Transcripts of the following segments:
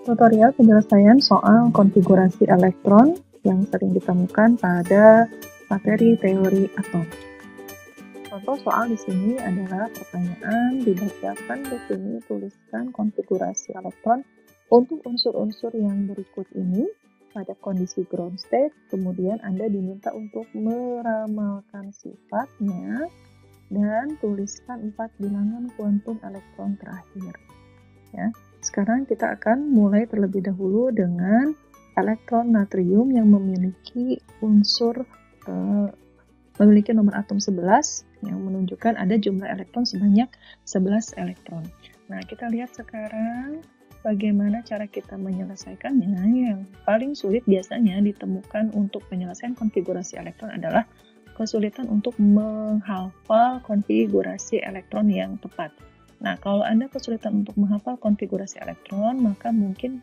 Tutorial penyelesaian soal konfigurasi elektron yang sering ditemukan pada materi teori atom. Contoh soal di sini adalah pertanyaan, dibacakan di sini tuliskan konfigurasi elektron untuk unsur-unsur yang berikut ini pada kondisi ground state, kemudian Anda diminta untuk meramalkan sifatnya dan tuliskan 4 bilangan kuantum elektron terakhir. Ya. Sekarang kita akan mulai terlebih dahulu dengan elektron natrium yang memiliki memiliki nomor atom 11 yang menunjukkan ada jumlah elektron sebanyak 11 elektron. Nah, kita lihat sekarang bagaimana cara kita menyelesaikannya. Yang paling sulit biasanya ditemukan untuk penyelesaian konfigurasi elektron adalah kesulitan untuk menghafal konfigurasi elektron yang tepat. Nah, kalau Anda kesulitan untuk menghafal konfigurasi elektron, maka mungkin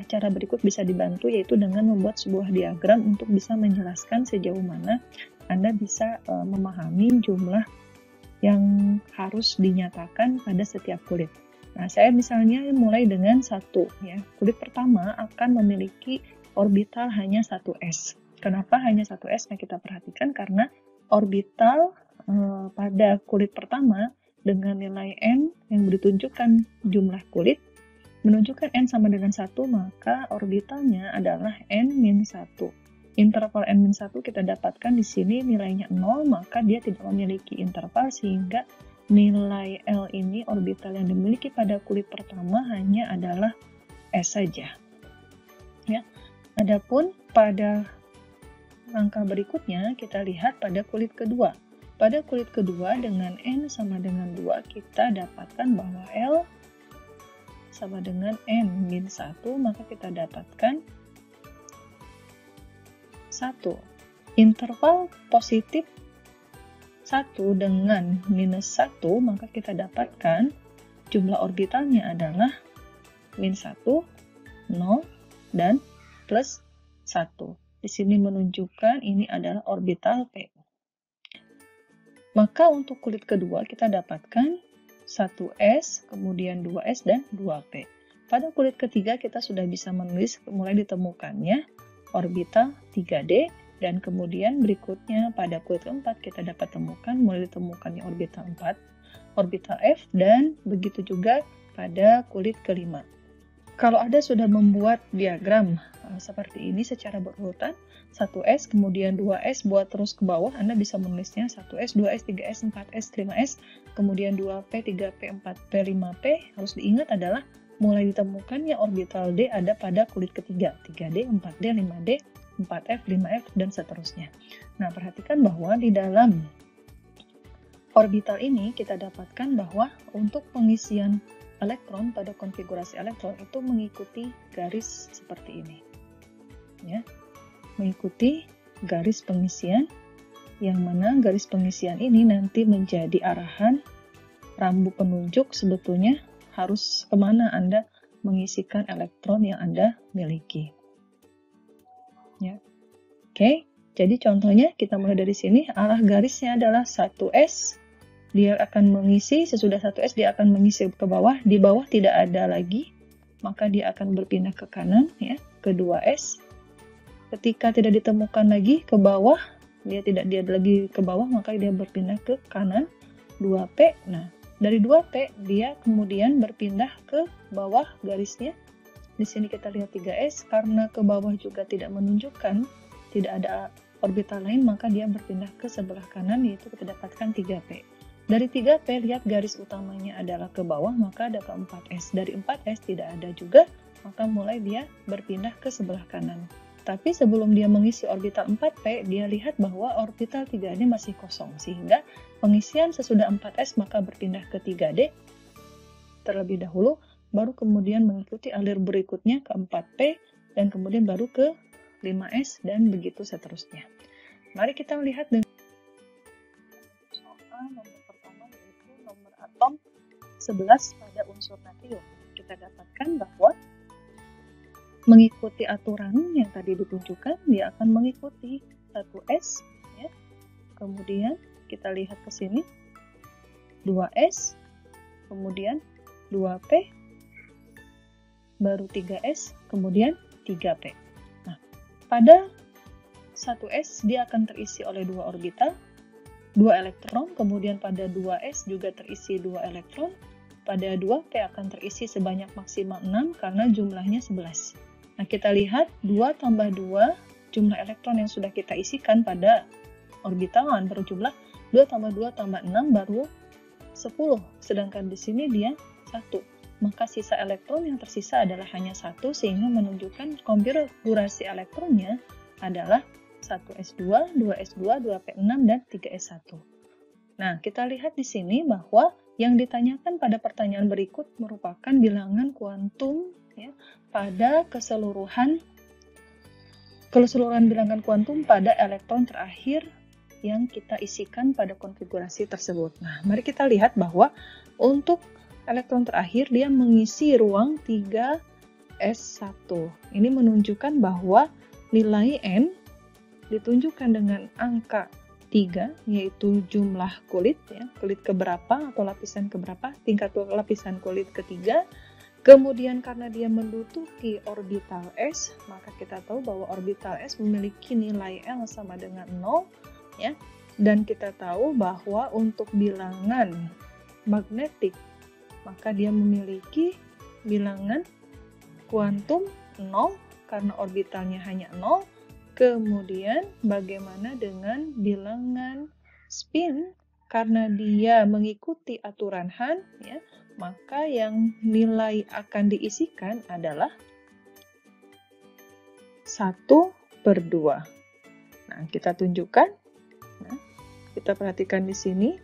cara berikut bisa dibantu, yaitu dengan membuat sebuah diagram untuk bisa menjelaskan sejauh mana Anda bisa memahami jumlah yang harus dinyatakan pada setiap kulit. Nah, saya misalnya mulai dengan 1. Ya. Kulit pertama akan memiliki orbital hanya 1s. Kenapa hanya 1s? Nah, kita perhatikan karena orbital pada kulit pertama dengan nilai n yang ditunjukkan jumlah kulit menunjukkan n sama dengan 1, maka orbitalnya adalah n-1. Interval n-1 kita dapatkan di sini nilainya 0, maka dia tidak memiliki interval sehingga nilai L ini orbital yang dimiliki pada kulit pertama hanya adalah S saja. Ya. Adapun pada langkah berikutnya kita lihat pada kulit kedua. Pada kulit kedua dengan N sama dengan 2 kita dapatkan bahwa L sama dengan N-1, maka kita dapatkan 1. Interval positif 1 dengan minus 1, maka kita dapatkan jumlah orbitalnya adalah -1, 0, dan plus 1. Di sini menunjukkan ini adalah orbital P. Maka untuk kulit kedua kita dapatkan 1s, kemudian 2s, dan 2p. Pada kulit ketiga kita sudah bisa menulis mulai ditemukannya orbital 3d, dan kemudian berikutnya pada kulit keempat kita dapat temukan mulai ditemukannya orbital 4, orbital f, dan begitu juga pada kulit kelima. Kalau Anda sudah membuat diagram seperti ini secara berurutan, 1s, kemudian 2s, buat terus ke bawah, Anda bisa menulisnya 1s, 2s, 3s, 4s, 5s, kemudian 2p, 3p, 4p, 5p. Harus diingat adalah mulai ditemukannya orbital D ada pada kulit ketiga, 3D, 4D, 5D, 4F, 5F, dan seterusnya. Nah, perhatikan bahwa di dalam orbital ini kita dapatkan bahwa untuk pengisian elektron pada konfigurasi elektron itu mengikuti garis seperti ini. Ya, mengikuti garis pengisian, yang mana garis pengisian ini nanti menjadi arahan rambu penunjuk sebetulnya harus kemana Anda mengisikan elektron yang Anda miliki. Ya. Oke, jadi contohnya kita mulai dari sini, arah garisnya adalah 1s, dia akan mengisi, sesudah 1s dia akan mengisi ke bawah, di bawah tidak ada lagi, maka dia akan berpindah ke kanan, ya, ke 2s. Ketika tidak ditemukan lagi ke bawah, dia lagi ke bawah, maka dia berpindah ke kanan, 2p. Nah, dari 2p dia kemudian berpindah ke bawah garisnya. Di sini kita lihat 3s, karena ke bawah juga tidak menunjukkan, tidak ada orbital lain, maka dia berpindah ke sebelah kanan, yaitu kita dapatkan 3p. Dari 3p lihat garis utamanya adalah ke bawah, maka ada ke 4s. Dari 4s tidak ada juga, maka mulai dia berpindah ke sebelah kanan. Tapi sebelum dia mengisi orbital 4p, dia lihat bahwa orbital 3d masih kosong, sehingga pengisian sesudah 4s maka berpindah ke 3d terlebih dahulu, baru kemudian mengikuti alir berikutnya ke 4p, dan kemudian baru ke 5s, dan begitu seterusnya. Mari kita melihat dengan soal nomor pertama, yaitu nomor atom 11 pada unsur natrium. Kita dapatkan bahwa mengikuti aturan yang tadi ditunjukkan, dia akan mengikuti 1s, ya. Kemudian kita lihat ke sini 2s, kemudian 2p, baru 3s, kemudian 3p. Nah, pada 1s dia akan terisi oleh 2 orbital, 2 elektron, kemudian pada 2s juga terisi 2 elektron, pada 2p akan terisi sebanyak maksimal 6 karena jumlahnya 11. Nah, kita lihat 2 tambah 2, jumlah elektron yang sudah kita isikan pada orbital berjumlah 2 tambah 2 tambah 6 baru 10, sedangkan di sini dia 1. Maka sisa elektron yang tersisa adalah hanya 1, sehingga menunjukkan konfigurasi elektronnya adalah 1s2, 2s2, 2p6, dan 3s1. Nah, kita lihat di sini bahwa yang ditanyakan pada pertanyaan berikut merupakan bilangan kuantum ya, pada keseluruhan bilangan kuantum pada elektron terakhir yang kita isikan pada konfigurasi tersebut. Nah, mari kita lihat bahwa untuk elektron terakhir dia mengisi ruang 3s1. Ini menunjukkan bahwa nilai n ditunjukkan dengan angka 3, yaitu jumlah kulit, ya, kulit keberapa atau lapisan keberapa, tingkat lapisan kulit ketiga. Kemudian karena dia menduduki orbital S, maka kita tahu bahwa orbital S memiliki nilai L sama dengan 0, ya. Dan kita tahu bahwa untuk bilangan magnetik, maka dia memiliki bilangan kuantum 0 karena orbitalnya hanya 0. Kemudian bagaimana dengan bilangan spin? Karena dia mengikuti aturan Hahn, ya, maka yang nilai akan diisikan adalah 1/2. Nah, kita tunjukkan. Nah, kita perhatikan di sini.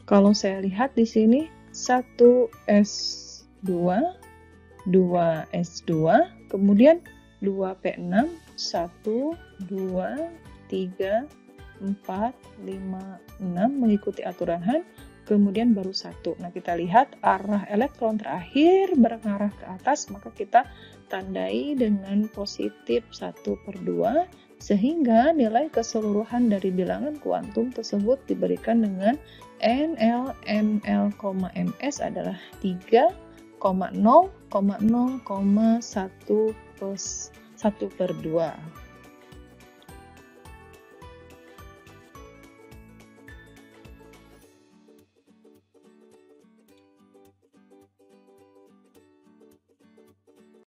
Kalau saya lihat di sini 1s2, 2s2, kemudian 2p6, 1, 2, 3, 4, 5, 6 mengikuti aturan Hahn, kemudian baru 1. Nah, kita lihat arah elektron terakhir mengarah ke atas, maka kita tandai dengan positif 1/2, sehingga nilai keseluruhan dari bilangan kuantum tersebut diberikan dengan NL, ML, MS adalah 3,0,0,1/2.